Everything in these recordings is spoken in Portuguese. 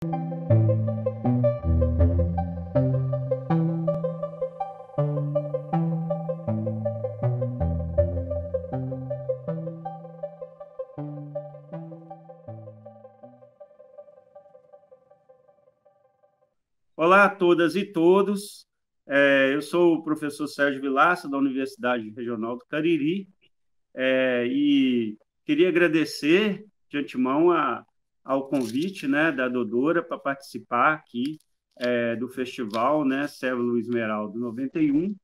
Olá a todas e todos. Eu sou o professor Sérgio Vilaça, da Universidade Regional do Cariri, e queria agradecer de antemão ao convite, né, da Dodora para participar aqui do festival, né, Cérvulo Esmeralda 91,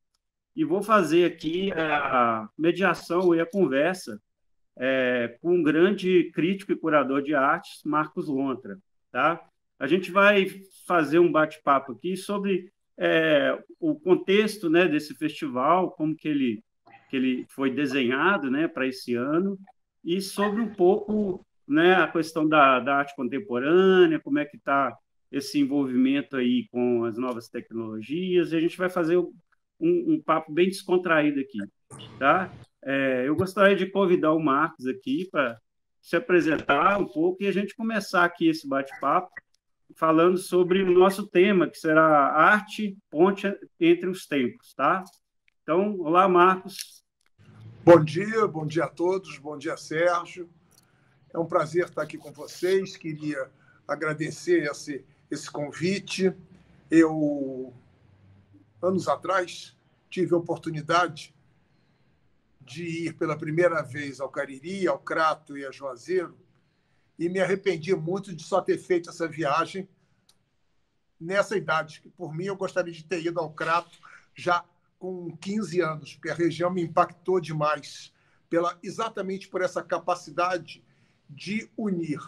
e vou fazer aqui a mediação e a conversa com um grande crítico e curador de artes, Marcos Lontra, tá? A gente vai fazer um bate-papo aqui sobre o contexto, né, desse festival, como que ele foi desenhado, né, para esse ano, e sobre um pouco, né, a questão da arte contemporânea, como é que está esse envolvimento aí com as novas tecnologias, e a gente vai fazer um papo bem descontraído aqui, tá? Eu gostaria de convidar o Marcos aqui para se apresentar um pouco e a gente começar aqui esse bate-papo falando sobre o nosso tema, que será arte, ponte entre os tempos, tá? Então, olá, Marcos. Bom dia a todos, bom dia, Sérgio. É um prazer estar aqui com vocês. Queria agradecer esse convite. Eu, anos atrás, tive a oportunidade de ir pela primeira vez ao Cariri, ao Crato e a Juazeiro, e me arrependi muito de só ter feito essa viagem nessa idade, que por mim eu gostaria de ter ido ao Crato já com 15 anos, porque a região me impactou demais, exatamente por essa capacidade de unir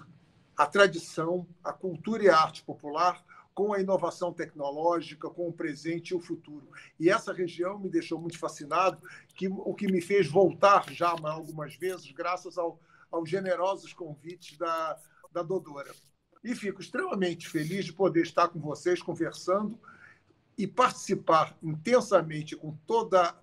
a tradição, a cultura e a arte popular com a inovação tecnológica, com o presente e o futuro. E essa região me deixou muito fascinado, o que me fez voltar já algumas vezes, graças aos generosos convites da Dodora. E fico extremamente feliz de poder estar com vocês conversando e participar intensamente, com toda a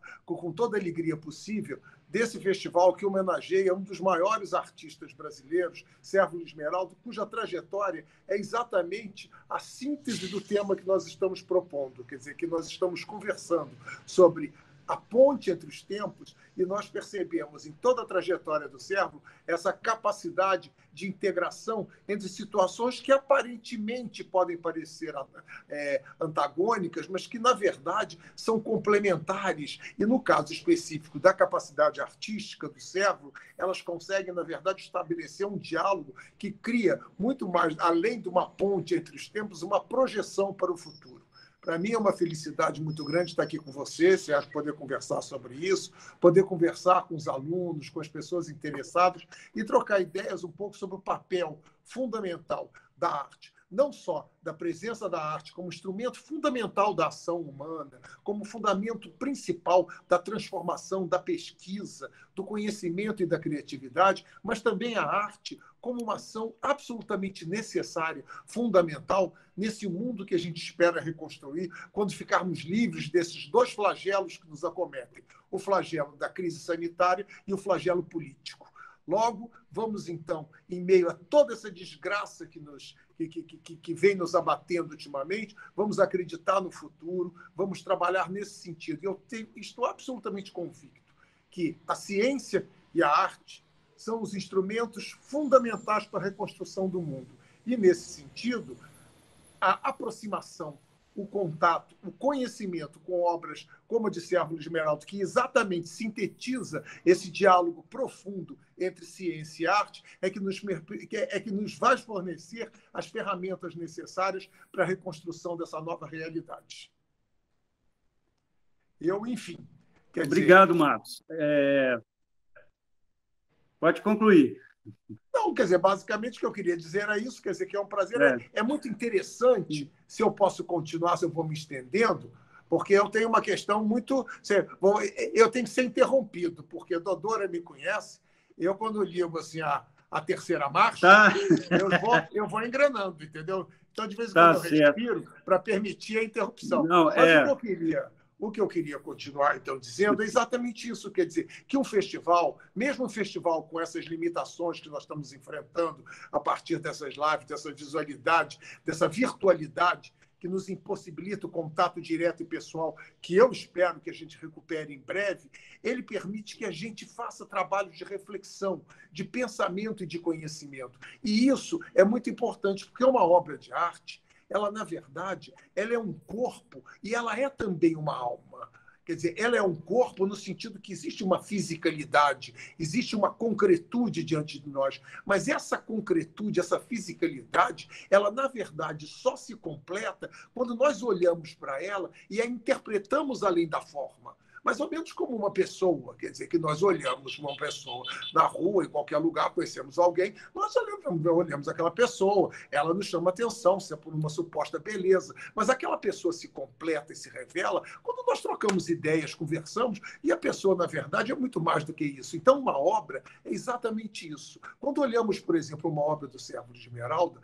alegria possível, desse festival que homenageia um dos maiores artistas brasileiros, Cérvulo Esmeralda, cuja trajetória é exatamente a síntese do tema que nós estamos propondo, quer dizer, que nós estamos conversando sobre a ponte entre os tempos, e nós percebemos em toda a trajetória do Cérvulo essa capacidade de integração entre situações que aparentemente podem parecer antagônicas, mas que, na verdade, são complementares. E, no caso específico da capacidade artística do Cérvulo, elas conseguem, na verdade, estabelecer um diálogo que cria muito mais, além de uma ponte entre os tempos, uma projeção para o futuro. Para mim é uma felicidade muito grande estar aqui com você, Sérgio, poder conversar sobre isso, poder conversar com os alunos, com as pessoas interessadas e trocar ideias um pouco sobre o papel fundamental da arte. Não só da presença da arte como instrumento fundamental da ação humana, como fundamento principal da transformação, da pesquisa, do conhecimento e da criatividade, mas também a arte como uma ação absolutamente necessária, fundamental, nesse mundo que a gente espera reconstruir quando ficarmos livres desses dois flagelos que nos acometem, o flagelo da crise sanitária e o flagelo político. Logo, vamos, então, em meio a toda essa desgraça que vem nos abatendo ultimamente, vamos acreditar no futuro, vamos trabalhar nesse sentido. Estou absolutamente convicto que a ciência e a arte são os instrumentos fundamentais para a reconstrução do mundo. E, nesse sentido, a aproximação, o contato, o conhecimento com obras como a de Cérvulo Esmeralda, que exatamente sintetiza esse diálogo profundo entre ciência e arte, é que nos vai fornecer as ferramentas necessárias para a reconstrução dessa nova realidade. Enfim... Obrigado, Marcos. Pode concluir. Não, quer dizer, basicamente o que eu queria dizer era isso, quer dizer, que é um prazer. É muito interessante, se eu posso continuar, se eu vou me estendendo, porque eu tenho uma questão muito... Eu tenho que ser interrompido, porque a Dodora me conhece, eu, quando ligo assim, a terceira marcha, eu vou engranando, entendeu? Então, de vez em quando eu respiro para permitir a interrupção. Não, Mas o que eu queria... O que eu queria continuar, então, dizendo é exatamente isso. Quer dizer, que um festival, mesmo um festival com essas limitações que nós estamos enfrentando a partir dessas lives, dessa visualidade, dessa virtualidade, que nos impossibilita o contato direto e pessoal, que eu espero que a gente recupere em breve, ele permite que a gente faça trabalhos de reflexão, de pensamento e de conhecimento. E isso é muito importante, porque uma obra de arte, ela, na verdade, ela é um corpo e ela é também uma alma. Quer dizer, ela é um corpo no sentido que existe uma fisicalidade, existe uma concretude diante de nós. Mas essa concretude, essa fisicalidade, ela, na verdade, só se completa quando nós olhamos para ela e a interpretamos além da forma. Mais ou menos como uma pessoa, quer dizer, que nós olhamos uma pessoa na rua, em qualquer lugar, conhecemos alguém, nós olhamos aquela pessoa, ela nos chama atenção, se é por uma suposta beleza, mas aquela pessoa se completa e se revela quando nós trocamos ideias, conversamos, e a pessoa, na verdade, é muito mais do que isso. Então, uma obra é exatamente isso. Quando olhamos, por exemplo, uma obra do Sérvulo Esmeralda,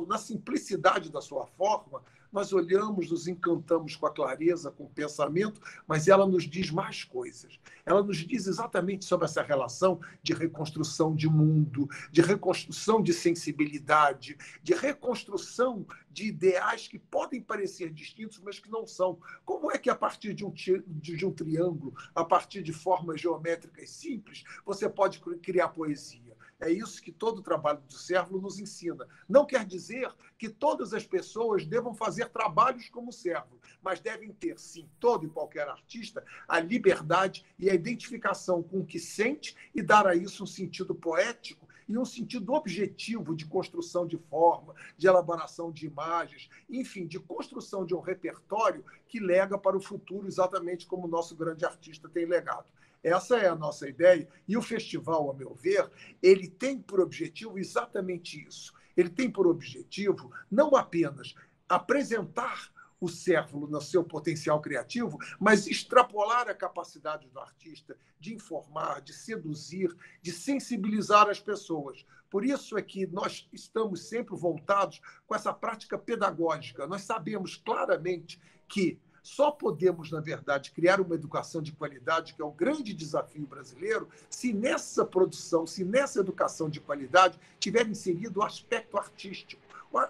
na simplicidade da sua forma, nós olhamos, nos encantamos com a clareza, com o pensamento, mas ela nos diz mais coisas. Ela nos diz exatamente sobre essa relação de reconstrução de mundo, de reconstrução de sensibilidade, de reconstrução de ideais que podem parecer distintos, mas que não são. Como é que, a partir de um triângulo, a partir de formas geométricas simples, você pode criar poesia? É isso que todo o trabalho do Sérvulo nos ensina. Não quer dizer que todas as pessoas devam fazer trabalhos como o Sérvulo, mas devem ter, sim, todo e qualquer artista, a liberdade e a identificação com o que sente e dar a isso um sentido poético e um sentido objetivo de construção de forma, de elaboração de imagens, enfim, de construção de um repertório que lega para o futuro exatamente como o nosso grande artista tem legado. Essa é a nossa ideia, e o festival, a meu ver, ele tem por objetivo exatamente isso. Ele tem por objetivo não apenas apresentar o Sérvulo no seu potencial criativo, mas extrapolar a capacidade do artista de informar, de seduzir, de sensibilizar as pessoas. Por isso é que nós estamos sempre voltados com essa prática pedagógica. Nós sabemos claramente que só podemos, na verdade, criar uma educação de qualidade, que é o grande desafio brasileiro, se nessa produção, se nessa educação de qualidade tiver inserido o aspecto artístico.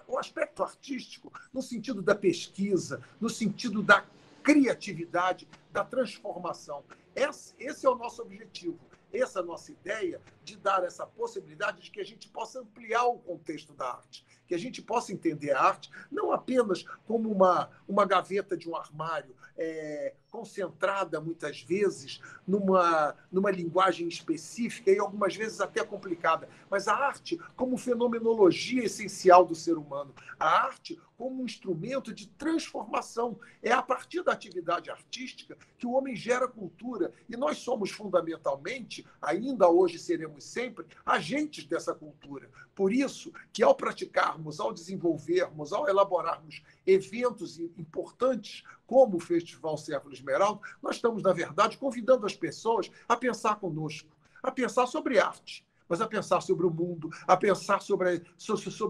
O aspecto artístico no sentido da pesquisa, no sentido da criatividade, da transformação. Esse é o nosso objetivo. Essa é a nossa ideia de dar essa possibilidade de que a gente possa ampliar o contexto da arte, que a gente possa entender a arte não apenas como uma gaveta de um armário, concentrada, muitas vezes, numa linguagem específica e algumas vezes até complicada, mas a arte como fenomenologia essencial do ser humano, a arte como um instrumento de transformação. É a partir da atividade artística que o homem gera cultura, e nós somos fundamentalmente, ainda hoje seremos sempre, agentes dessa cultura. Por isso que, ao praticarmos, ao desenvolvermos, ao elaborarmos eventos importantes como o Festival Sérvulo Esmeralda, nós estamos, na verdade, convidando as pessoas a pensar conosco, a pensar sobre arte, mas a pensar sobre o mundo, a pensar sobre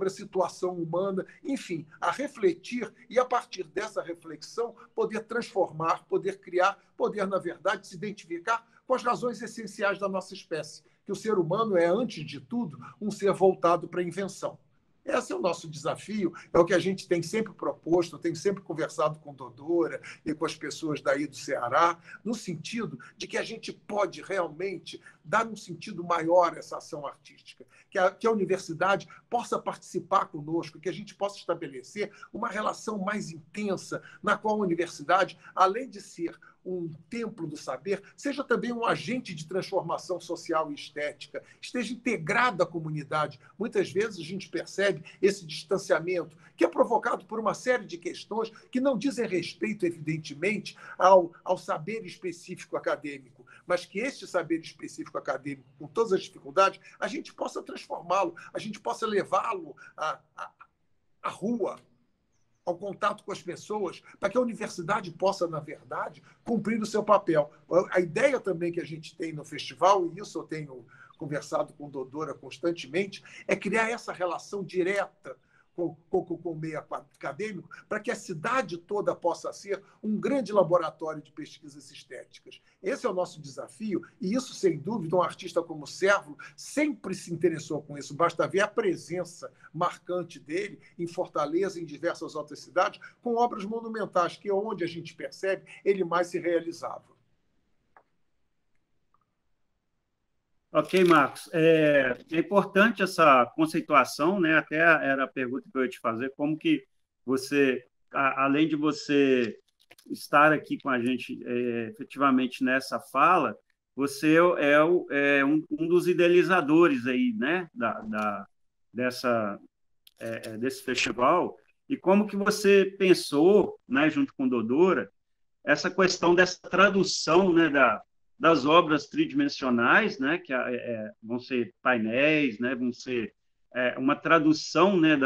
a situação humana, enfim, a refletir e, a partir dessa reflexão, poder transformar, poder criar, poder, na verdade, se identificar com as razões essenciais da nossa espécie, que o ser humano é, antes de tudo, um ser voltado para a invenção. Esse é o nosso desafio, é o que a gente tem sempre proposto, tem sempre conversado com Dodora e com as pessoas daí do Ceará, no sentido de que a gente pode realmente dar um sentido maior a essa ação artística, que a universidade possa participar conosco, que a gente possa estabelecer uma relação mais intensa, na qual a universidade, além de ser um templo do saber, seja também um agente de transformação social e estética, esteja integrado à comunidade. Muitas vezes a gente percebe esse distanciamento, que é provocado por uma série de questões que não dizem respeito, evidentemente, ao saber específico acadêmico, mas que este saber específico acadêmico, com todas as dificuldades, a gente possa transformá-lo, a gente possa levá-lo à rua, ao contato com as pessoas, para que a universidade possa, na verdade, cumprir o seu papel. A ideia também que a gente tem no festival, e isso eu tenho conversado com Dodora constantemente, é criar essa relação direta com o meio acadêmico, para que a cidade toda possa ser um grande laboratório de pesquisas estéticas. Esse é o nosso desafio, e isso, sem dúvida, um artista como Cérvulo sempre se interessou com isso. Basta ver a presença marcante dele em Fortaleza, em diversas outras cidades, com obras monumentais, que é onde a gente percebe ele mais se realizava. Ok, Marcos. É importante essa conceituação, né? Até era a pergunta que eu ia te fazer, como que você, além de você estar aqui com a gente efetivamente nessa fala, você um dos idealizadores aí, né? Desse festival. E como que você pensou, né, junto com Dodora, essa questão dessa tradução, né, das obras tridimensionais, né, que vão ser painéis, né, vão ser uma tradução, né,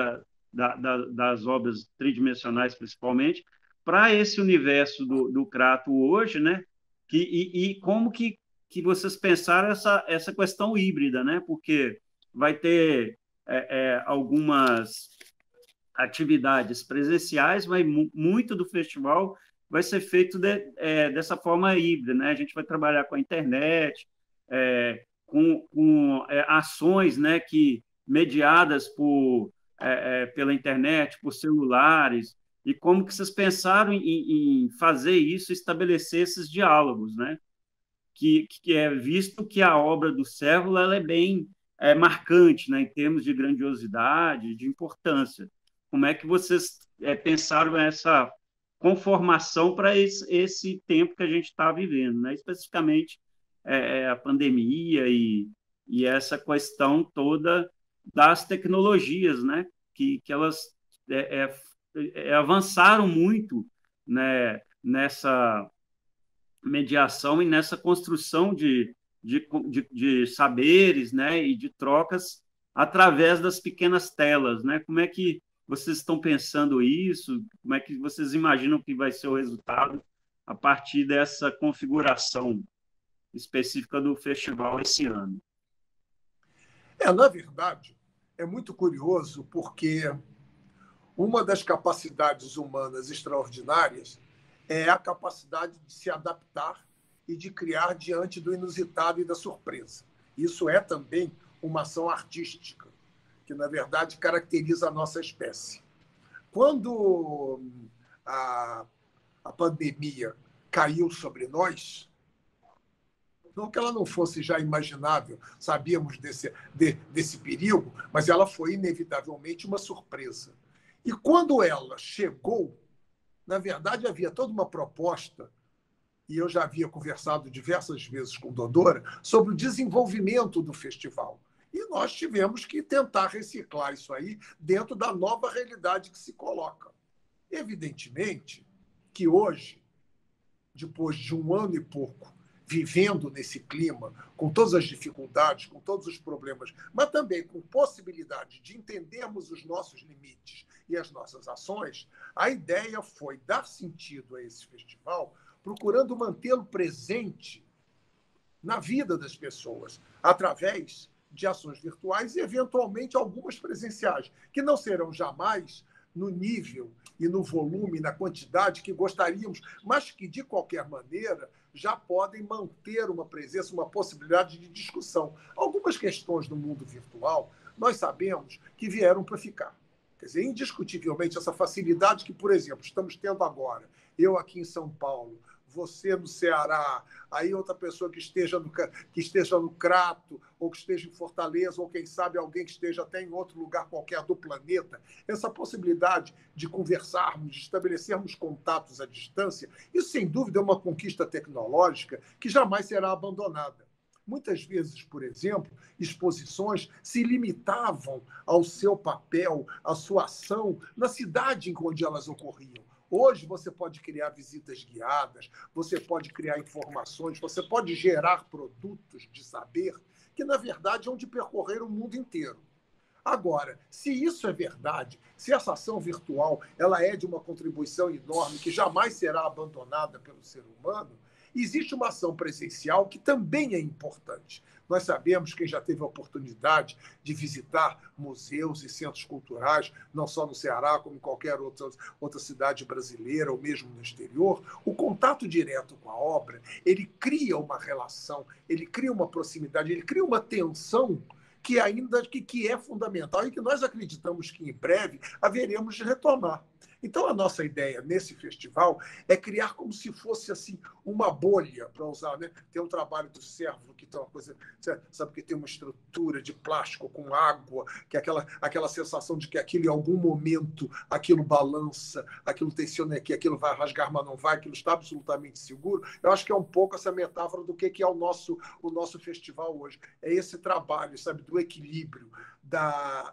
das obras tridimensionais, principalmente, para esse universo do Crato hoje, né, e como que vocês pensaram essa questão híbrida, né, porque vai ter algumas atividades presenciais, mas muito do festival vai ser feito dessa forma híbrida, né? A gente vai trabalhar com a internet, com ações, né, que mediadas pela internet, por celulares, e como que vocês pensaram em fazer isso, estabelecer esses diálogos, né? Que é visto que a obra do Cérvulo ela é bem marcante, né, em termos de grandiosidade, de importância. Como é que vocês pensaram essa conformação para esse tempo que a gente está vivendo, né? Especificamente a pandemia e essa questão toda das tecnologias, né? Que elas avançaram muito, né, nessa mediação e nessa construção de saberes, né, e de trocas através das pequenas telas, né? Como é que vocês estão pensando isso? Como é que vocês imaginam que vai ser o resultado a partir dessa configuração específica do festival esse ano? Na verdade, é muito curioso porque uma das capacidades humanas extraordinárias é a capacidade de se adaptar e de criar diante do inusitado e da surpresa. Isso é também uma ação artística, que, na verdade, caracteriza a nossa espécie. Quando a pandemia caiu sobre nós, não que ela não fosse já imaginável, sabíamos desse perigo, mas ela foi inevitavelmente uma surpresa. E quando ela chegou, na verdade, havia toda uma proposta, e eu já havia conversado diversas vezes com Dodora, sobre o desenvolvimento do festival. E nós tivemos que tentar reciclar isso aí dentro da nova realidade que se coloca. Evidentemente que hoje, depois de um ano e pouco, vivendo nesse clima, com todas as dificuldades, com todos os problemas, mas também com possibilidade de entendermos os nossos limites e as nossas ações, a ideia foi dar sentido a esse festival, procurando mantê-lo presente na vida das pessoas, através de ações virtuais e, eventualmente, algumas presenciais, que não serão jamais no nível e no volume, na quantidade que gostaríamos, mas que, de qualquer maneira, já podem manter uma presença, uma possibilidade de discussão. Algumas questões do mundo virtual, nós sabemos que vieram para ficar. Quer dizer, indiscutivelmente, essa facilidade que, por exemplo, estamos tendo agora, eu aqui em São Paulo, você no Ceará, aí outra pessoa que esteja no Crato, ou que esteja em Fortaleza, ou quem sabe alguém que esteja até em outro lugar qualquer do planeta, essa possibilidade de conversarmos, de estabelecermos contatos à distância, isso sem dúvida é uma conquista tecnológica que jamais será abandonada. Muitas vezes, por exemplo, exposições se limitavam ao seu papel, à sua ação na cidade em onde elas ocorriam. Hoje você pode criar visitas guiadas, você pode criar informações, você pode gerar produtos de saber que, na verdade, hão de percorrer o mundo inteiro. Agora, se isso é verdade, se essa ação virtual ela é de uma contribuição enorme que jamais será abandonada pelo ser humano, existe uma ação presencial que também é importante. Nós sabemos, quem já teve a oportunidade de visitar museus e centros culturais, não só no Ceará, como em qualquer outra cidade brasileira ou mesmo no exterior, o contato direto com a obra, ele cria uma relação, ele cria uma proximidade, ele cria uma tensão que é fundamental e que nós acreditamos que em breve haveremos de retomar. Então, a nossa ideia nesse festival é criar como se fosse assim uma bolha, para usar, né? Tem um trabalho do Servo que tem uma coisa, sabe, que tem uma estrutura de plástico com água, que é aquela sensação de que aquilo em algum momento aquilo balança, aquilo tensiona aqui, aquilo vai rasgar, mas não vai, aquilo está absolutamente seguro. Eu acho que é um pouco essa metáfora do que é o nosso festival hoje. É esse trabalho, sabe, do equilíbrio,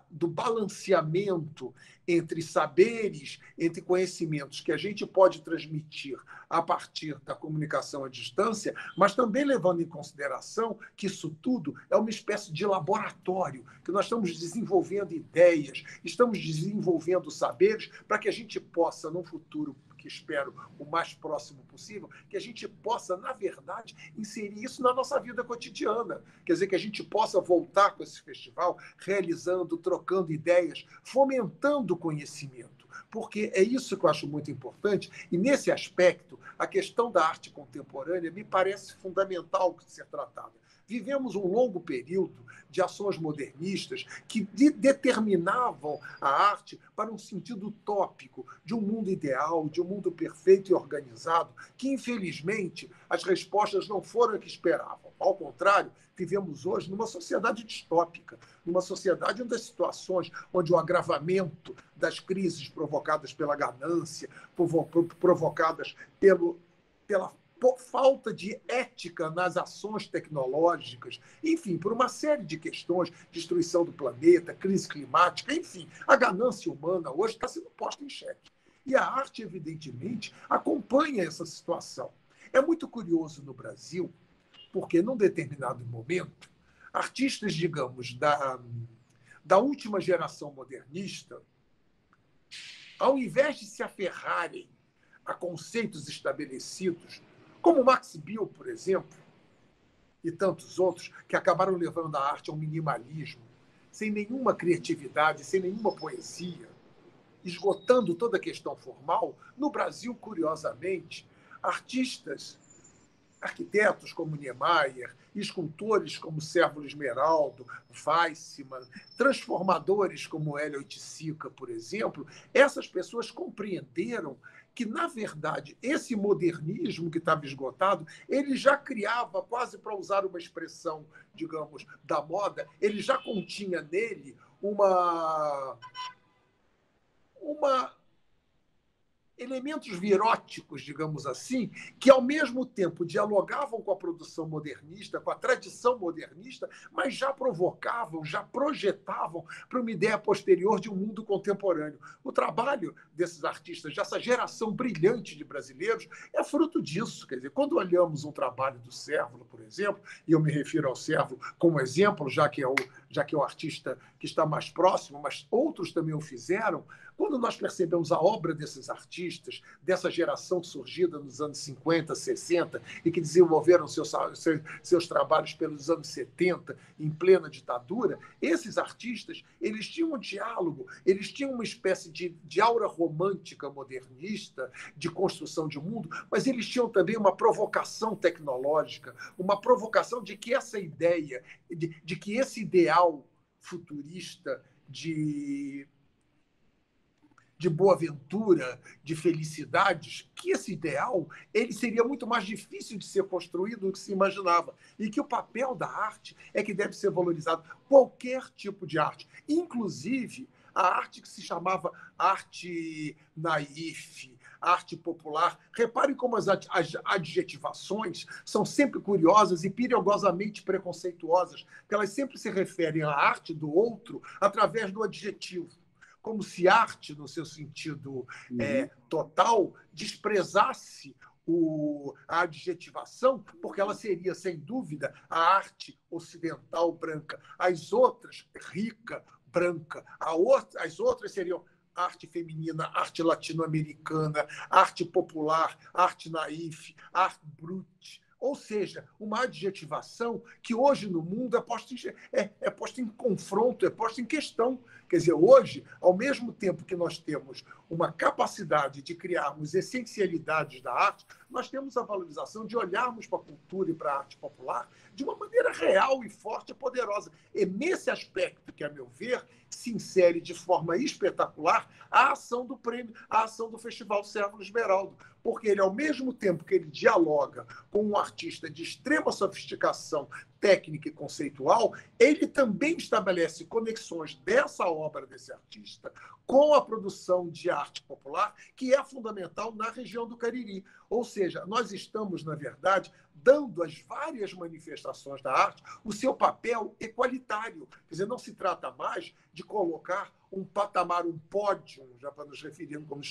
do balanceamento entre saberes, entre conhecimentos que a gente pode transmitir a partir da comunicação à distância, mas também levando em consideração que isso tudo é uma espécie de laboratório, que nós estamos desenvolvendo ideias, estamos desenvolvendo saberes para que a gente possa, num futuro que espero o mais próximo possível, que a gente possa, na verdade, inserir isso na nossa vida cotidiana. Quer dizer, que a gente possa voltar com esse festival realizando, trocando ideias, fomentando o conhecimento. Porque é isso que eu acho muito importante, e nesse aspecto, a questão da arte contemporânea me parece fundamental ser tratada. Vivemos um longo período de ações modernistas que determinavam a arte para um sentido utópico, de um mundo ideal, de um mundo perfeito e organizado, que, infelizmente, as respostas não foram as que esperavam. Ao contrário, vivemos hoje numa sociedade distópica, numa sociedade onde as situações, onde o agravamento das crises provocadas pela ganância, provocadas pela falta de ética nas ações tecnológicas, enfim, por uma série de questões, destruição do planeta, crise climática, enfim, a ganância humana hoje está sendo posta em xeque. E a arte, evidentemente, acompanha essa situação. É muito curioso no Brasil, porque, num determinado momento, artistas, digamos, da última geração modernista, ao invés de se aferrarem a conceitos estabelecidos, como Max Bill, por exemplo, e tantos outros, que acabaram levando a arte ao minimalismo, sem nenhuma criatividade, sem nenhuma poesia, esgotando toda a questão formal, no Brasil, curiosamente, arquitetos como Niemeyer, escultores como Sérvulo Esmeraldo, Weissman, transformadores como Hélio Oiticica, por exemplo, essas pessoas compreenderam que, na verdade, esse modernismo que estava esgotado, ele já criava, quase para usar uma expressão, digamos, da moda, ele já continha nele elementos viróticos, digamos assim, que, ao mesmo tempo, dialogavam com a produção modernista, com a tradição modernista, mas já provocavam, já projetavam para uma ideia posterior de um mundo contemporâneo. O trabalho desses artistas, dessa geração brilhante de brasileiros, é fruto disso. Quer dizer, quando olhamos um trabalho do Sérvulo, por exemplo, e eu me refiro ao Sérvulo como exemplo, já que é o artista que está mais próximo, mas outros também o fizeram, quando nós percebemos a obra desses artistas, dessa geração surgida nos anos 50, 60, e que desenvolveram seus trabalhos pelos anos 70, em plena ditadura, esses artistas, eles tinham um diálogo, eles tinham uma espécie de aura romântica modernista, de construção de mundo, mas eles tinham também uma provocação tecnológica, uma provocação de que essa ideia, de que esse ideal futurista de boa-ventura, de felicidades, que esse ideal ele seria muito mais difícil de ser construído do que se imaginava. E que o papel da arte é que deve ser valorizado. Qualquer tipo de arte, inclusive a arte que se chamava arte naif, arte popular. Reparem como as adjetivações são sempre curiosas e perigosamente preconceituosas, porque elas sempre se referem à arte do outro através do adjetivo, como se arte, no seu sentido total, desprezasse a adjetivação, porque ela seria, sem dúvida, a arte ocidental branca. As outras, rica, branca. As outras seriam arte feminina, arte latino-americana, arte popular, arte naif, arte brute, Ou seja, uma adjetivação que hoje no mundo é posta em confronto, é posta em questão. Quer dizer, hoje, ao mesmo tempo que nós temos uma capacidade de criarmos essencialidades da arte, nós temos a valorização de olharmos para a cultura e para a arte popular de uma maneira real e forte e poderosa. E nesse aspecto, que, a meu ver, se insere de forma espetacular a ação do prêmio, a ação do Festival Servo Esmeraldo, porque ele, ao mesmo tempo que ele dialoga com um artista de extrema sofisticação técnica e conceitual, ele também estabelece conexões dessa obra desse artista com a produção de arte popular, que é fundamental na região do Cariri. Ou seja, nós estamos, na verdade, dando às várias manifestações da arte o seu papel equalitário. Quer dizer, não se trata mais de colocar um patamar, um pódio, já para nos referir como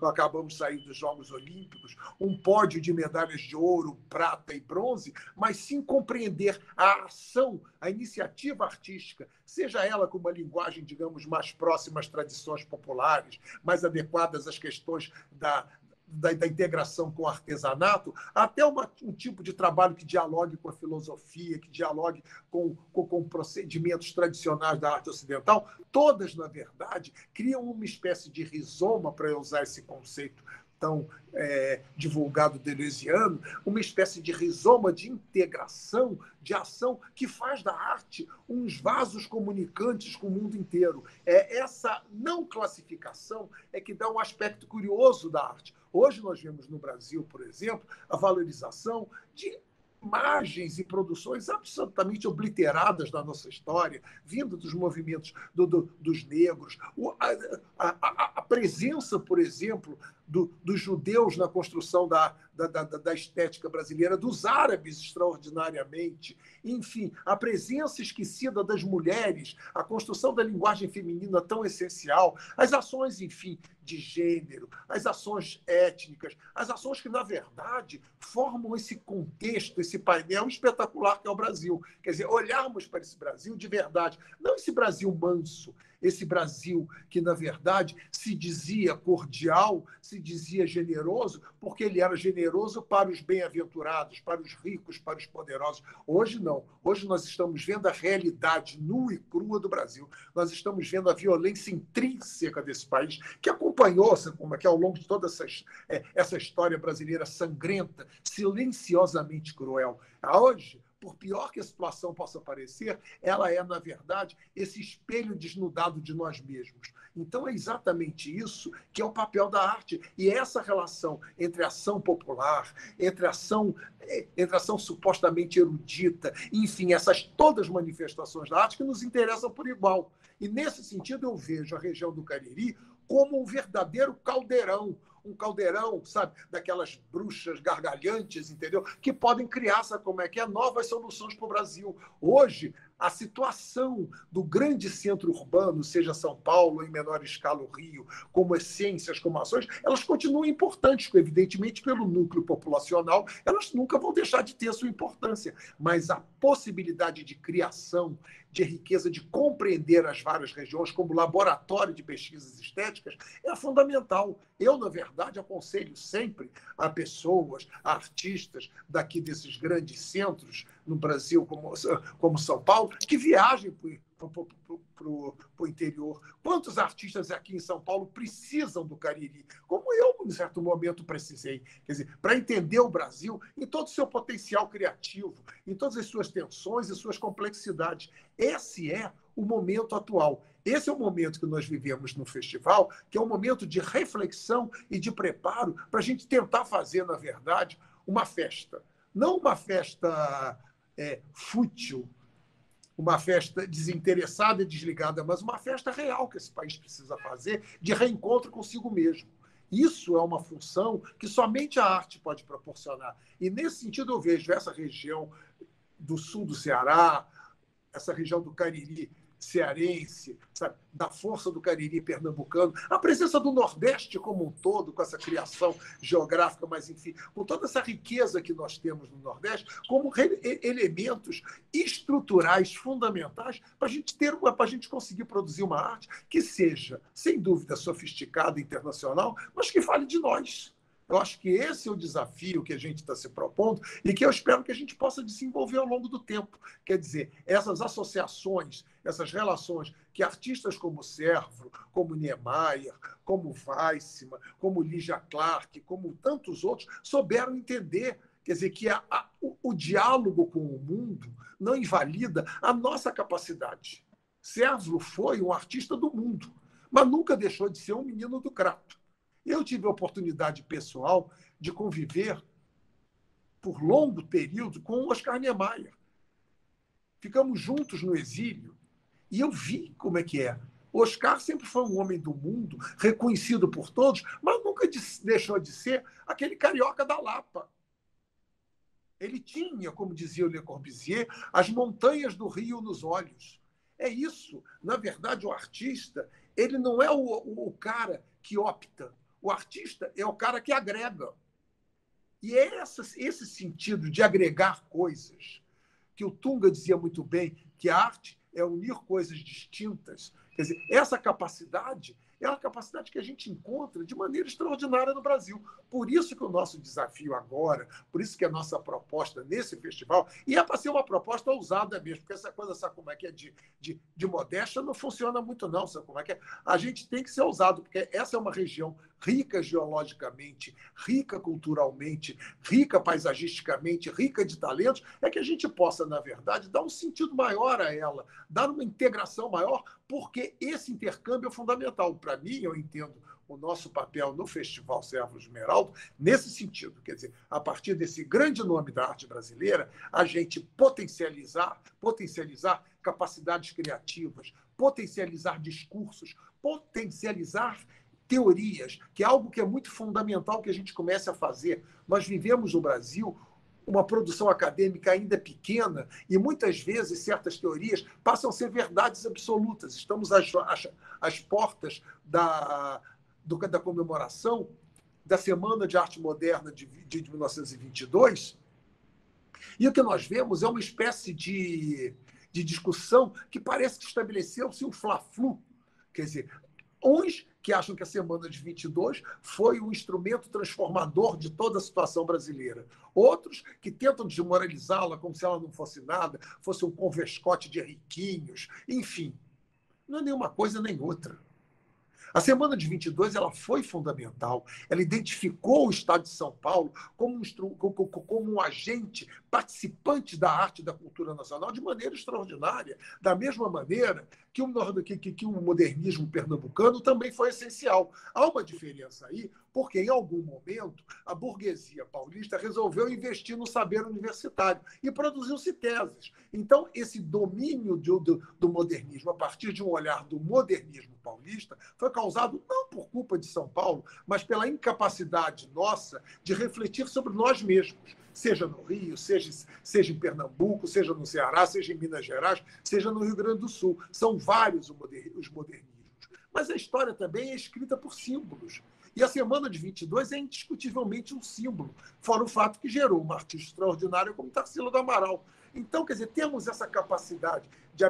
acabamos de sair dos Jogos Olímpicos, um pódio de medalhas de ouro, prata e bronze, mas sim compreender a ação, a iniciativa artística, seja ela com uma linguagem, digamos, mais próxima às tradições populares, mais adequadas às questões da integração com o artesanato, até um tipo de trabalho que dialogue com a filosofia, que dialogue com procedimentos tradicionais da arte ocidental, todas, na verdade, criam uma espécie de rizoma, para eu usar esse conceito tão divulgado deleuziano, uma espécie de rizoma de integração, de ação, que faz da arte uns vasos comunicantes com o mundo inteiro. Essa não classificação é que dá um aspecto curioso da arte. Hoje nós vemos no Brasil, por exemplo, a valorização de imagens e produções absolutamente obliteradas da nossa história, vindo dos movimentos dos negros, a presença, por exemplo, dos judeus na construção da estética brasileira, dos árabes extraordinariamente, enfim, a presença esquecida das mulheres, a construção da linguagem feminina tão essencial, as ações, enfim, de gênero, as ações étnicas, as ações que, na verdade, formam esse contexto, esse painel espetacular que é o Brasil. Quer dizer, olharmos para esse Brasil de verdade, não esse Brasil manso, esse Brasil que, na verdade, se dizia cordial, se dizia generoso, porque ele era generoso para os bem-aventurados, para os ricos, para os poderosos. Hoje não. Hoje nós estamos vendo a realidade nua e crua do Brasil. Nós estamos vendo a violência intrínseca desse país, que acompanhou-se, como é que ao longo de toda essa história brasileira sangrenta, silenciosamente cruel. Hoje, por pior que a situação possa parecer, ela é, na verdade, esse espelho desnudado de nós mesmos. Então, é exatamente isso que é o papel da arte. E essa relação entre a ação popular, entre a ação supostamente erudita, enfim, essas todas manifestações da arte que nos interessam por igual. E, nesse sentido, eu vejo a região do Cariri como um verdadeiro caldeirão, um caldeirão, sabe, daquelas bruxas gargalhantes, entendeu? Que podem criar, sabe como é que é, novas soluções para o Brasil. Hoje, a situação do grande centro urbano, seja São Paulo, em menor escala o Rio, como essências, como ações, elas continuam importantes, evidentemente, pelo núcleo populacional, elas nunca vão deixar de ter a sua importância, mas a possibilidade de criação, de riqueza, de compreender as várias regiões como laboratório de pesquisas estéticas, é fundamental. Eu, na verdade, aconselho sempre a pessoas, a artistas daqui desses grandes centros no Brasil, como São Paulo, que viajem para o interior. Quantos artistas aqui em São Paulo precisam do Cariri? Como eu, em certo momento, precisei. Quer dizer, para entender o Brasil em todo o seu potencial criativo, em todas as suas tensões e suas complexidades. Esse é o momento atual. Esse é o momento que nós vivemos no festival, que é um momento de reflexão e de preparo para a gente tentar fazer, na verdade, uma festa. Não uma festa fútil, uma festa desinteressada e desligada, mas uma festa real que esse país precisa fazer de reencontro consigo mesmo. Isso é uma função que somente a arte pode proporcionar. E, nesse sentido, eu vejo essa região do sul do Ceará, essa região do Cariri cearense, sabe, da força do Cariri pernambucano, a presença do Nordeste como um todo, com essa criação geográfica, mas, enfim, com toda essa riqueza que nós temos no Nordeste, como elementos estruturais fundamentais para a gente conseguir produzir uma arte que seja, sem dúvida, sofisticada, internacional, mas que fale de nós. Eu acho que esse é o desafio que a gente está se propondo e que eu espero que a gente possa desenvolver ao longo do tempo. Quer dizer, essas associações, essas relações que artistas como Servo, como Niemeyer, como Weissman, como Lígia Clark, como tantos outros, souberam entender. Quer dizer, que o diálogo com o mundo não invalida a nossa capacidade. Servo foi um artista do mundo, mas nunca deixou de ser um menino do Crato. Eu tive a oportunidade pessoal de conviver por longo período com o Oscar Niemeyer. Ficamos juntos no exílio e eu vi como é que é. O Oscar sempre foi um homem do mundo, reconhecido por todos, mas nunca deixou de ser aquele carioca da Lapa. Ele tinha, como dizia o Le Corbusier, as montanhas do Rio nos olhos. É isso. Na verdade, o artista, ele não é o cara que opta. O artista é o cara que agrega. E é esse sentido de agregar coisas, que o Tunga dizia muito bem, que a arte é unir coisas distintas. Quer dizer, essa capacidade é uma capacidade que a gente encontra de maneira extraordinária no Brasil. Por isso que o nosso desafio agora, por isso que a nossa proposta nesse festival, e é para ser uma proposta ousada mesmo, porque essa coisa, sabe como é que é de modéstia, não funciona muito não, sabe como é que é? A gente tem que ser ousado, porque essa é uma região rica geologicamente, rica culturalmente, rica paisagisticamente, rica de talentos, é que a gente possa, na verdade, dar um sentido maior a ela, dar uma integração maior, porque esse intercâmbio é fundamental. Para mim, eu entendo o nosso papel no Festival Servo Esmeralda nesse sentido, quer dizer, a partir desse grande nome da arte brasileira, a gente potencializar capacidades criativas, potencializar discursos, potencializar teorias, que é algo que é muito fundamental que a gente comece a fazer. Nós vivemos no Brasil uma produção acadêmica ainda pequena e muitas vezes certas teorias passam a ser verdades absolutas. Estamos às portas da comemoração da Semana de Arte Moderna de 1922 e o que nós vemos é uma espécie de discussão que parece que estabeleceu-se um fla-flu. Quer dizer, uns que acham que a Semana de 22 foi um instrumento transformador de toda a situação brasileira. Outros que tentam desmoralizá-la como se ela não fosse nada, fosse um convescote de riquinhos. Enfim, não é nenhuma coisa nem outra. A Semana de 22 ela foi fundamental. Ela identificou o Estado de São Paulo como um agente participante da arte e da cultura nacional de maneira extraordinária, da mesma maneira que o modernismo pernambucano também foi essencial. Há uma diferença aí, porque em algum momento a burguesia paulista resolveu investir no saber universitário e produziu-se teses. Então, esse domínio do modernismo, a partir de um olhar do modernismo paulista, foi causado não por culpa de São Paulo, mas pela incapacidade nossa de refletir sobre nós mesmos, seja no Rio, seja em Pernambuco, seja no Ceará, seja em Minas Gerais, seja no Rio Grande do Sul. São vários os modernismos. Mas a história também é escrita por símbolos. E a Semana de 22 é indiscutivelmente um símbolo, fora o fato que gerou uma artista extraordinária como Tarsila do Amaral. Então, quer dizer, temos essa capacidade de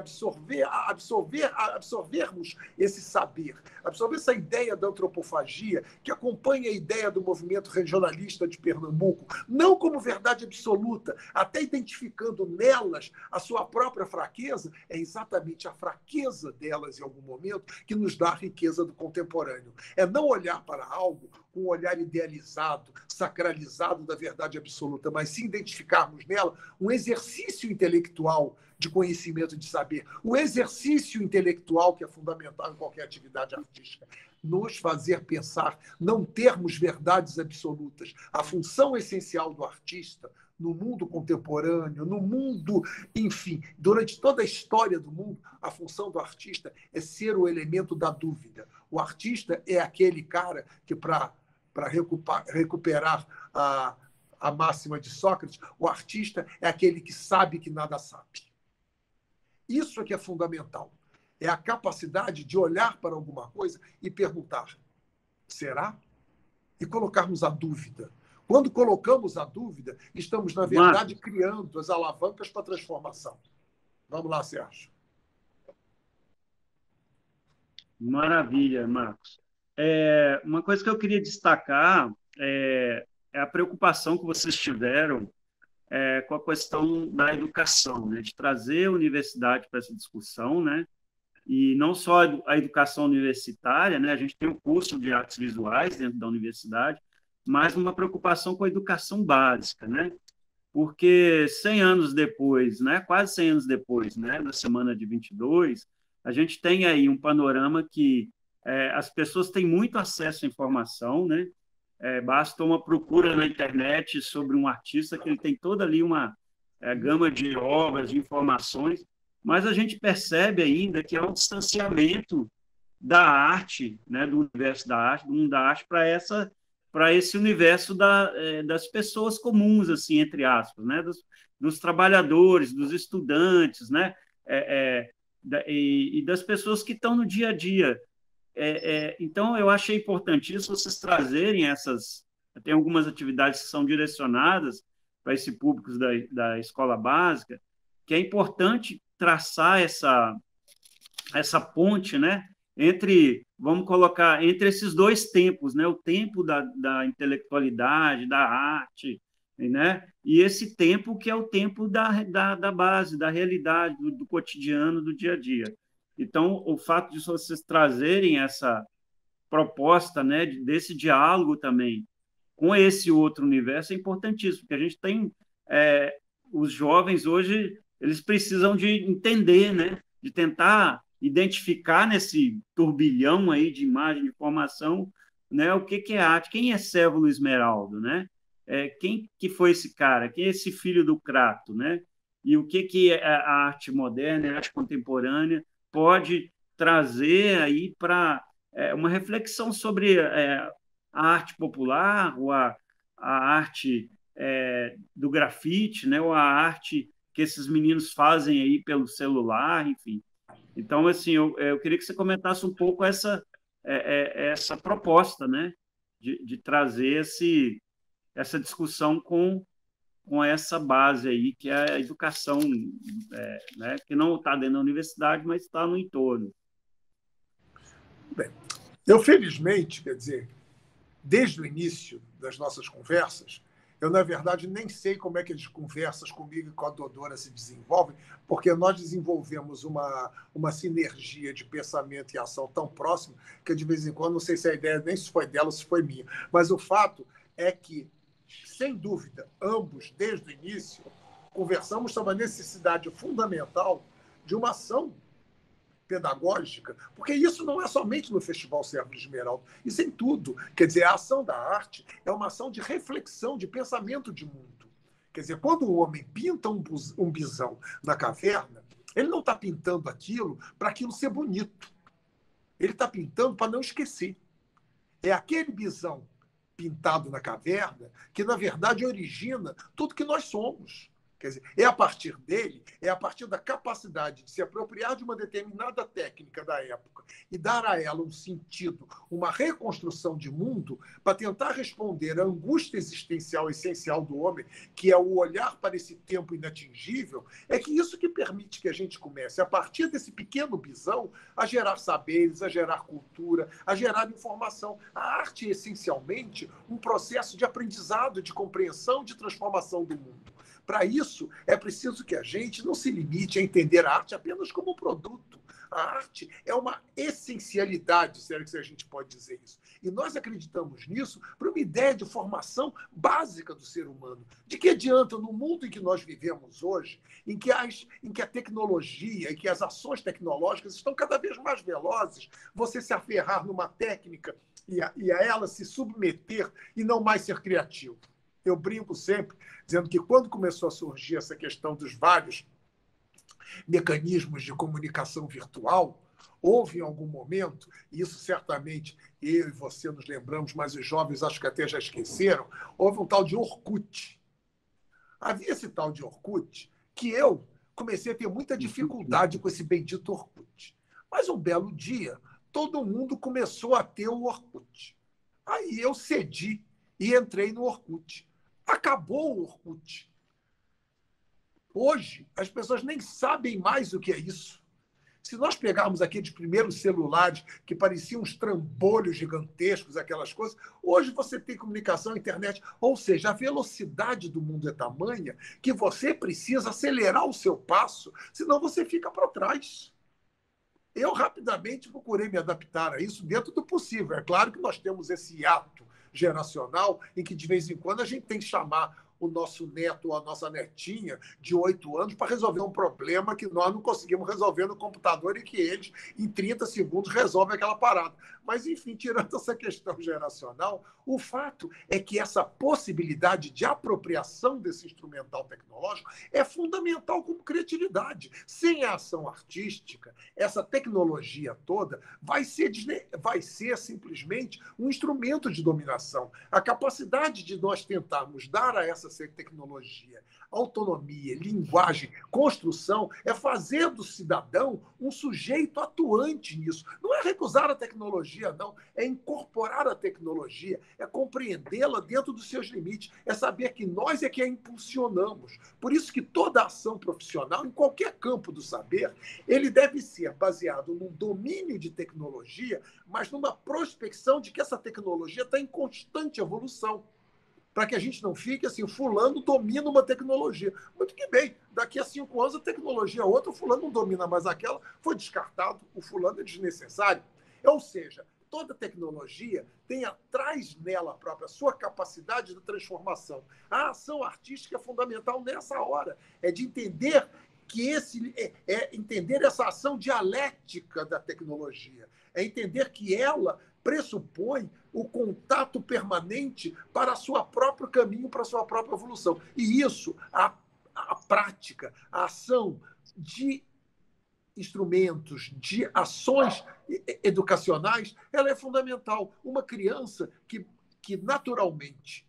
absorvermos esse saber, absorver essa ideia da antropofagia que acompanha a ideia do movimento regionalista de Pernambuco, não como verdade absoluta, até identificando nelas a sua própria fraqueza, é exatamente a fraqueza delas em algum momento que nos dá a riqueza do contemporâneo. É não olhar para algo com um olhar idealizado, sacralizado da verdade absoluta, mas sim identificarmos nela um exercício intelectual de conhecimento, de saber, o exercício intelectual que é fundamental em qualquer atividade artística, nos fazer pensar, não termos verdades absolutas. A função essencial do artista no mundo contemporâneo, no mundo, enfim, durante toda a história do mundo, a função do artista é ser o elemento da dúvida. O artista é aquele cara que, para recuperar a máxima de Sócrates, o artista é aquele que sabe que nada sabe. Isso é que é fundamental. É a capacidade de olhar para alguma coisa e perguntar: será? E colocarmos a dúvida. Quando colocamos a dúvida, estamos, na verdade, criando as alavancas para a transformação. Vamos lá, Sérgio. Maravilha, Marcos. Uma coisa que eu queria destacar é a preocupação que vocês tiveram com a questão da educação, né? De trazer a universidade para essa discussão, né? E não só a educação universitária, né? A gente tem o curso de artes visuais dentro da universidade, mas uma preocupação com a educação básica, né? Porque 100 anos depois, né? Quase 100 anos depois, né? Da Semana de 22, a gente tem aí um panorama que as pessoas têm muito acesso à informação, né? Basta uma procura na internet sobre um artista que ele tem toda ali uma gama de obras, de informações, mas a gente percebe ainda que há um distanciamento da arte, né, do universo da arte, do mundo da arte, para esse universo das pessoas comuns, assim, entre aspas, né, dos trabalhadores, dos estudantes, né, e das pessoas que estão no dia a dia. Então, eu achei importantíssimo vocês trazerem essas. Tem algumas atividades que são direcionadas para esse público da escola básica, que é importante traçar essa ponte, né, vamos colocar, entre esses dois tempos, né, o tempo da intelectualidade, da arte, né, e esse tempo que é o tempo da base, da realidade, do cotidiano, do dia a dia. Então, o fato de vocês trazerem essa proposta, né, desse diálogo também com esse outro universo é importantíssimo, porque a gente tem os jovens hoje, eles precisam de entender, né, de tentar identificar nesse turbilhão aí de imagem, de informação, né, o que é arte, quem é Sévolo Esmeraldo, né? Quem que foi esse cara? Quem é esse filho do Crato, né? E o que é a arte moderna, a arte contemporânea pode trazer aí para uma reflexão sobre a arte popular, ou a arte do grafite, né, ou a arte que esses meninos fazem aí pelo celular, enfim. Então, assim, eu queria que você comentasse um pouco essa proposta, né, de trazer essa discussão com essa base aí, que é a educação, né, que não está dentro da universidade, mas está no entorno. Bem, eu, felizmente, quer dizer, desde o início das nossas conversas, eu, na verdade, nem sei como é que as conversas comigo e com a Dodora se desenvolvem, porque nós desenvolvemos uma sinergia de pensamento e ação tão próxima que, de vez em quando, não sei se a ideia nem se foi dela ou se foi minha. Mas o fato é que, sem dúvida, ambos, desde o início, conversamos sobre a necessidade fundamental de uma ação pedagógica, porque isso não é somente no Festival Sévolo Esmeralda, isso em tudo. Quer dizer, a ação da arte é uma ação de reflexão, de pensamento de mundo. Quer dizer, quando o homem pinta um bisão na caverna, ele não está pintando para aquilo ser bonito. Ele está pintando para não esquecer. É aquele bisão pintado na caverna que, na verdade, origina tudo que nós somos. Quer dizer, é a partir dele, é a partir da capacidade de se apropriar de uma determinada técnica da época e dar a ela um sentido, uma reconstrução de mundo para tentar responder à angústia existencial essencial do homem, que é o olhar para esse tempo inatingível, é que isso que permite que a gente comece, a partir desse pequeno bisão, a gerar saberes, a gerar cultura, a gerar informação. A arte é, essencialmente, um processo de aprendizado, de compreensão, de transformação do mundo. Para isso, é preciso que a gente não se limite a entender a arte apenas como um produto. A arte é uma essencialidade, se a gente pode dizer isso. E nós acreditamos nisso por uma ideia de formação básica do ser humano. De que adianta, no mundo em que nós vivemos hoje, em que a tecnologia e que as ações tecnológicas estão cada vez mais velozes, você se aferrar numa técnica e a ela se submeter e não mais ser criativo? Eu brinco sempre dizendo que quando começou a surgir essa questão dos vários mecanismos de comunicação virtual, houve em algum momento, e isso certamente eu e você nos lembramos, mas os jovens acho que até já esqueceram, houve um tal de Orkut. Havia esse tal de Orkut que eu comecei a ter muita dificuldade com esse bendito Orkut. Mas um belo dia, todo mundo começou a ter o Orkut. Aí eu cedi e entrei no Orkut. Acabou o Orkut. Hoje, as pessoas nem sabem mais o que é isso. Se nós pegarmos aqueles primeiros celulares que pareciam uns trambolhos gigantescos, aquelas coisas, hoje você tem comunicação, internet, ou seja, a velocidade do mundo é tamanha que você precisa acelerar o seu passo, senão você fica para trás. Eu rapidamente procurei me adaptar a isso dentro do possível. É claro que nós temos esse hiato geracional em que, de vez em quando, a gente tem que chamar o nosso neto ou a nossa netinha de 8 anos para resolver um problema que nós não conseguimos resolver no computador e que eles, em 30 segundos, resolvem aquela parada. Mas, enfim, tirando essa questão geracional, o fato é que essa possibilidade de apropriação desse instrumental tecnológico é fundamental como criatividade. Sem a ação artística, essa tecnologia toda vai ser simplesmente um instrumento de dominação. A capacidade de nós tentarmos dar a essa tecnologia autonomia, linguagem, construção, é fazer do cidadão um sujeito atuante nisso. Não é recusar a tecnologia, não. É incorporar a tecnologia, é compreendê-la dentro dos seus limites, é saber que nós é que a impulsionamos. Por isso que toda ação profissional, em qualquer campo do saber, ele deve ser baseado num domínio de tecnologia, mas numa prospecção de que essa tecnologia está em constante evolução. Para que a gente não fique assim, fulano domina uma tecnologia. Muito que bem, daqui a 5 anos a tecnologia é outra, o fulano não domina mais aquela, foi descartado, o fulano é desnecessário. Ou seja, toda tecnologia tem atrás nela própria a sua capacidade de transformação. A ação artística é fundamental nessa hora, é de entender que entender essa ação dialética da tecnologia, é entender que ela pressupõe o contato permanente para o seu próprio caminho, para a sua própria evolução. E isso, a prática, a ação de instrumentos, de ações educacionais, ela é fundamental. Uma criança que naturalmente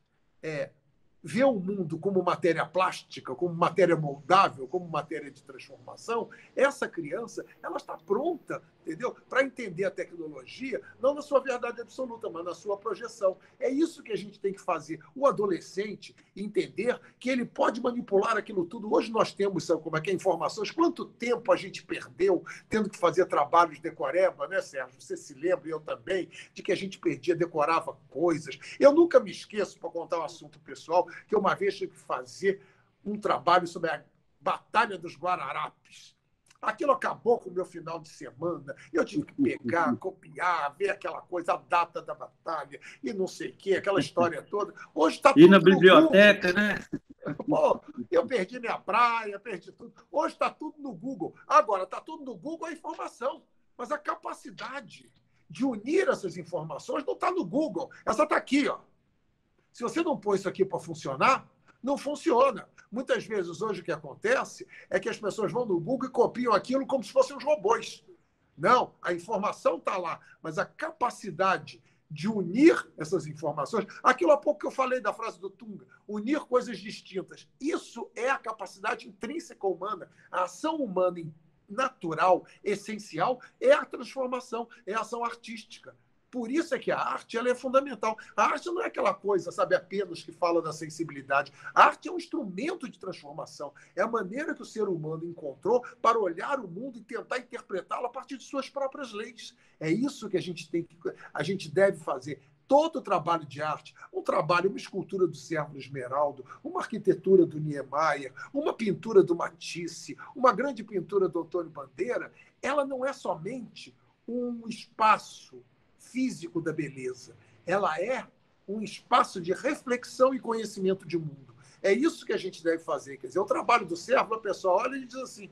vê o mundo como matéria plástica, como matéria moldável, como matéria de transformação, essa criança ela está pronta, entendeu? Para entender a tecnologia, não na sua verdade absoluta, mas na sua projeção. É isso que a gente tem que fazer. O adolescente entender que ele pode manipular aquilo tudo. Hoje nós temos, sabe como é que é, informações. Quanto tempo a gente perdeu tendo que fazer trabalhos de decoreba, né, Sérgio? Você se lembra, eu também, de que a gente perdia, decorava coisas. Eu nunca me esqueço, para contar um assunto pessoal, que uma vez tive que fazer um trabalho sobre a Batalha dos Guararapes. Aquilo acabou com o meu final de semana. Eu tive que pegar, copiar, ver aquela coisa, a data da batalha e não sei o quê, aquela história toda. Hoje está tudo na biblioteca, né? Pô, eu perdi minha praia, perdi tudo. Hoje está tudo no Google. Agora, está tudo no Google a informação. Mas a capacidade de unir essas informações não está no Google. Essa está aqui, ó. Se você não pôr isso aqui para funcionar, não funciona. Muitas vezes, hoje, o que acontece é que as pessoas vão no Google e copiam aquilo como se fossem os robôs. Não, a informação está lá, mas a capacidade de unir essas informações... Aquilo há pouco que eu falei da frase do Tunga, unir coisas distintas. Isso é a capacidade intrínseca humana. A ação humana natural, essencial, é a transformação, é a ação artística. Por isso é que a arte ela é fundamental. A arte não é aquela coisa, sabe, apenas que fala da sensibilidade. A arte é um instrumento de transformação. É a maneira que o ser humano encontrou para olhar o mundo e tentar interpretá-lo a partir de suas próprias leis. É isso que a gente deve fazer. Todo o trabalho de arte, um trabalho, uma escultura do Sérvulo Esmeraldo, uma arquitetura do Niemeyer, uma pintura do Matisse, uma grande pintura do Antônio Bandeira, ela não é somente um espaço físico da beleza. Ela é um espaço de reflexão e conhecimento de mundo. É isso que a gente deve fazer. Quer dizer, o trabalho do Sérvulo, a pessoa olha e diz assim,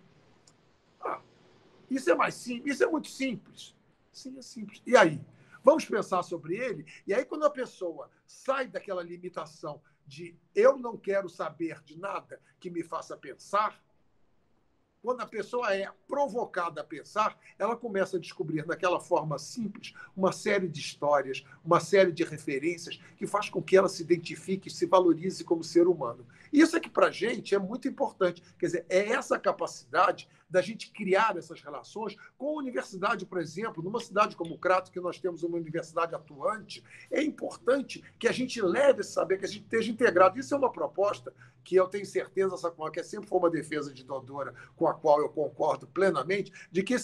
isso é mais simples, isso é muito simples. Sim, é simples. E aí? Vamos pensar sobre ele? E aí, quando a pessoa sai daquela limitação de eu não quero saber de nada que me faça pensar, quando a pessoa é provocada a pensar, ela começa a descobrir, naquela forma simples, uma série de histórias, uma série de referências que faz com que ela se identifique e se valorize como ser humano. Isso é que, para a gente, é muito importante. Quer dizer, é essa capacidade da gente criar essas relações com a universidade, por exemplo. Numa cidade como Crato, que nós temos uma universidade atuante, é importante que a gente leve esse saber, que a gente esteja integrado. Isso é uma proposta que eu tenho certeza, que sempre foi uma defesa de Dodora, com a qual eu concordo plenamente, de que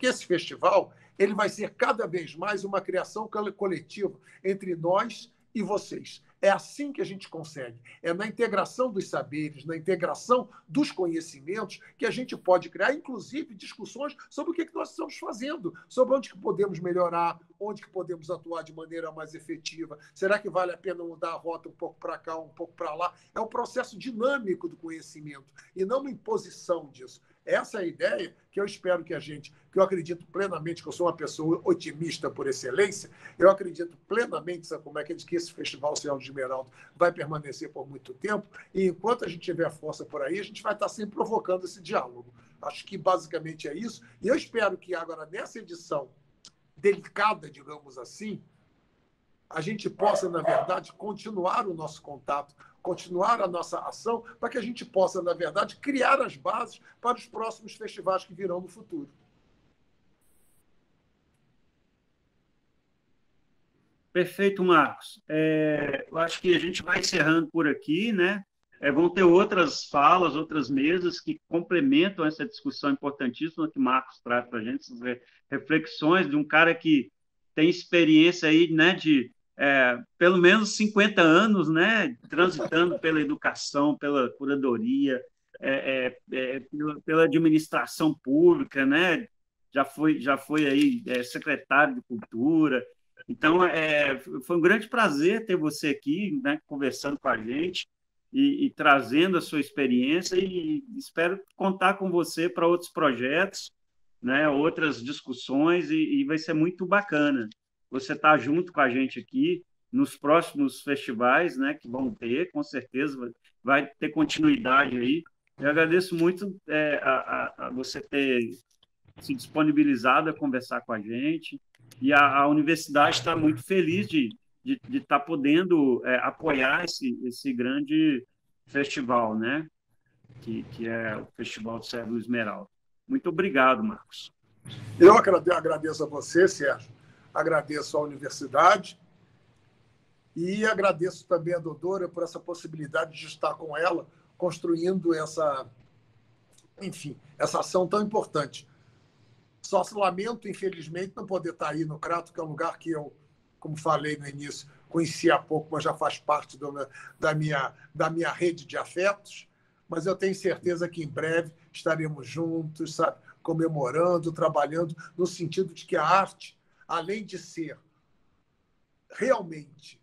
esse festival ele vai ser cada vez mais uma criação coletiva entre nós e vocês. É assim que a gente consegue. É na integração dos saberes, na integração dos conhecimentos que a gente pode criar, inclusive, discussões sobre o que nós estamos fazendo, sobre onde que podemos melhorar, onde que podemos atuar de maneira mais efetiva. Será que vale a pena mudar a rota um pouco para cá, um pouco para lá? É um processo dinâmico do conhecimento e não uma imposição disso. Essa é a ideia que eu espero que eu acredito plenamente, que eu sou uma pessoa otimista por excelência, eu acredito plenamente, sabe como é que esse Festival Céu de Esmeralda vai permanecer por muito tempo, e enquanto a gente tiver força por aí, a gente vai estar sempre provocando esse diálogo. Acho que basicamente é isso, e eu espero que agora, nessa edição delicada, digamos assim, a gente possa, na verdade, continuar o nosso contato, continuar a nossa ação, para que a gente possa, na verdade, criar as bases para os próximos festivais que virão no futuro. Perfeito, Marcos. Eu acho que a gente vai encerrando por aqui, né? Vão ter outras falas, outras mesas que complementam essa discussão importantíssima que Marcos traz para a gente, essas reflexões de um cara que tem experiência aí, né, de pelo menos 50 anos, né, transitando pela educação, pela curadoria, pela administração pública, né? Já foi aí secretário de Cultura. Então, foi um grande prazer ter você aqui, né, conversando com a gente e trazendo a sua experiência, e espero contar com você para outros projetos, né, outras discussões, e vai ser muito bacana você estar junto com a gente aqui nos próximos festivais, né, que vão ter, com certeza vai ter continuidade aí. Eu agradeço muito a você ter se disponibilizado a conversar com a gente, e a universidade está muito feliz de estar podendo apoiar esse grande festival, né? Que é o Festival do Cérebro Esmeralda. Muito obrigado, Marcos. Eu agradeço a você, Sérgio, agradeço à universidade e agradeço também a Dodora por essa possibilidade de estar com ela, construindo essa ação tão importante. Só se lamento, infelizmente, não poder estar aí no Crato, que é um lugar que eu, como falei no início, conheci há pouco, mas já faz parte da minha rede de afetos. Mas eu tenho certeza que em breve estaremos juntos, sabe, comemorando, trabalhando, no sentido de que a arte, além de ser realmente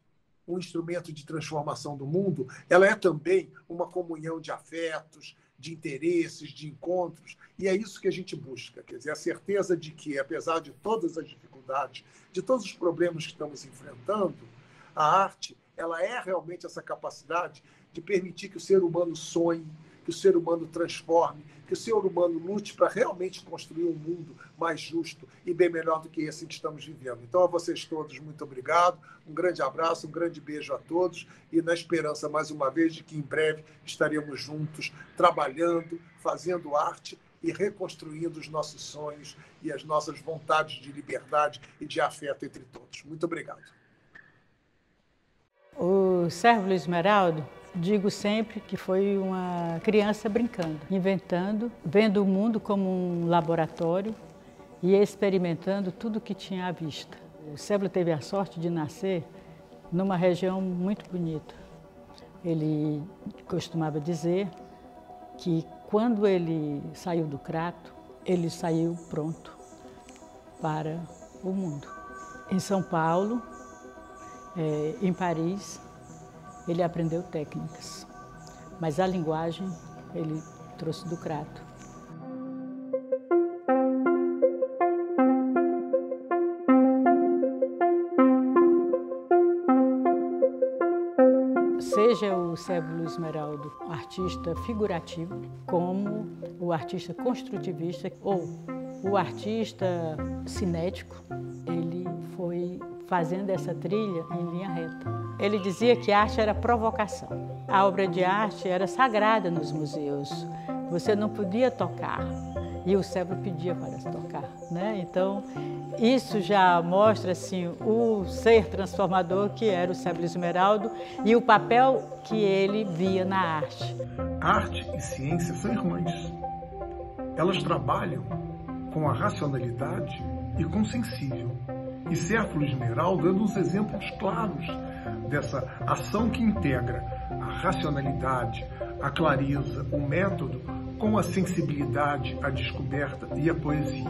um instrumento de transformação do mundo, ela é também uma comunhão de afetos, de interesses, de encontros, e é isso que a gente busca, quer dizer, a certeza de que, apesar de todas as dificuldades, de todos os problemas que estamos enfrentando, a arte, ela é realmente essa capacidade de permitir que o ser humano sonhe, que o ser humano transforme, que o ser humano lute para realmente construir um mundo mais justo e bem melhor do que esse que estamos vivendo. Então, a vocês todos, muito obrigado, um grande abraço, um grande beijo a todos, e na esperança, mais uma vez, de que em breve estaremos juntos, trabalhando, fazendo arte e reconstruindo os nossos sonhos e as nossas vontades de liberdade e de afeto entre todos. Muito obrigado. O Cérebro Esmeralda, digo sempre que foi uma criança brincando, inventando, vendo o mundo como um laboratório e experimentando tudo que tinha à vista. O Cérebro teve a sorte de nascer numa região muito bonita. Ele costumava dizer que quando ele saiu do Crato, ele saiu pronto para o mundo. Em São Paulo, em Paris, ele aprendeu técnicas, mas a linguagem ele trouxe do Crato. Seja o Cérebro Esmeralda artista figurativo, como o artista construtivista ou o artista cinético, ele foi fazendo essa trilha em linha reta. Ele dizia que a arte era provocação. A obra de arte era sagrada nos museus. Você não podia tocar. e o Sérvulo pedia para tocar, né? Então, isso já mostra assim, o ser transformador que era o Sérvulo Esmeraldo e o papel que ele via na arte. Arte e ciência são irmãs. Elas trabalham com a racionalidade e com o sensível. E Sérvulo Esmeraldo é um dos exemplos claros dessa ação que integra a racionalidade, a clareza, o método, com a sensibilidade, a descoberta e a poesia.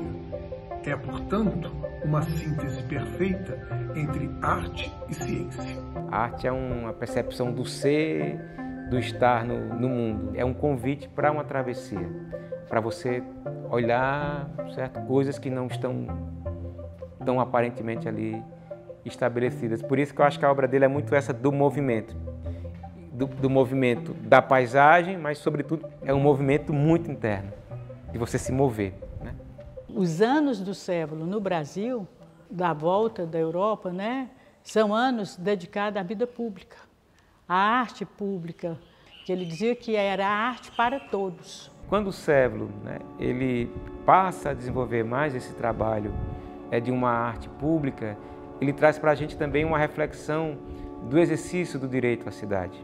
É, portanto, uma síntese perfeita entre arte e ciência. A arte é uma percepção do ser, do estar no mundo. É um convite para uma travessia, para você olhar, certo, coisas que não estão tão aparentemente ali estabelecidas. Por isso que eu acho que a obra dele é muito essa do movimento. Do movimento da paisagem, mas, sobretudo, é um movimento muito interno, de você se mover, né? Os anos do Sérvulo no Brasil, da volta da Europa, né, são anos dedicados à vida pública, à arte pública, que ele dizia que era arte para todos. Quando o Sérvulo, né, ele passa a desenvolver mais esse trabalho de uma arte pública, ele traz para a gente também uma reflexão do exercício do direito à cidade.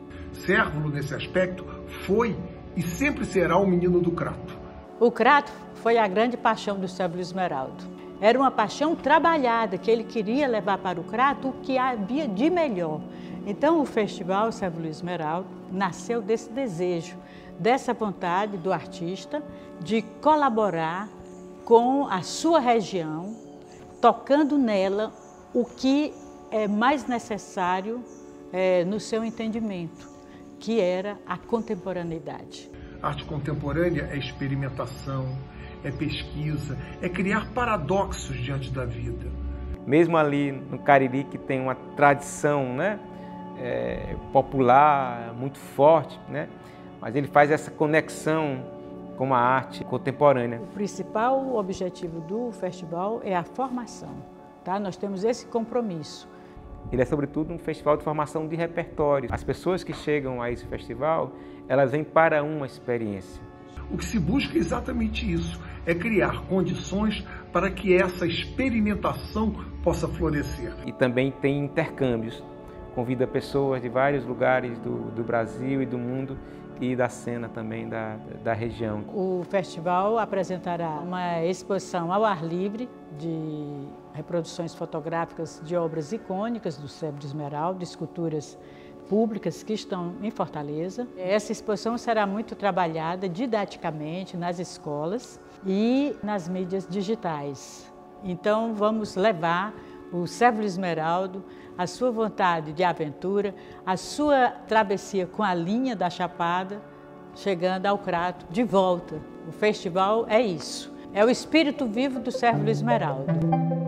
Sérvulo, nesse aspecto, foi e sempre será o menino do Crato. O Crato foi a grande paixão do Sérvulo Esmeraldo. Era uma paixão trabalhada, que ele queria levar para o Crato o que havia de melhor. Então, o Festival Sérvulo Esmeraldo nasceu desse desejo, dessa vontade do artista de colaborar com a sua região, tocando nela o que é mais necessário no seu entendimento, que era a contemporaneidade. Arte contemporânea é experimentação, é pesquisa, é criar paradoxos diante da vida. Mesmo ali no Cariri, que tem uma tradição, né, popular muito forte, né, mas ele faz essa conexão com a arte contemporânea. O principal objetivo do festival é a formação, tá? Nós temos esse compromisso. Ele é, sobretudo, um festival de formação de repertório. As pessoas que chegam a esse festival, elas vêm para uma experiência. O que se busca é exatamente isso, é criar condições para que essa experimentação possa florescer. E também tem intercâmbios, convida pessoas de vários lugares do Brasil e do mundo e da cena também da região. O festival apresentará uma exposição ao ar livre de reproduções fotográficas de obras icônicas do Sérvulo Esmeraldo, esculturas públicas que estão em Fortaleza. Essa exposição será muito trabalhada didaticamente nas escolas e nas mídias digitais. Então vamos levar o Sérvulo Esmeraldo, a sua vontade de aventura, a sua travessia com a linha da Chapada, chegando ao Crato de volta. O festival é isso, é o espírito vivo do Sérvulo Esmeraldo.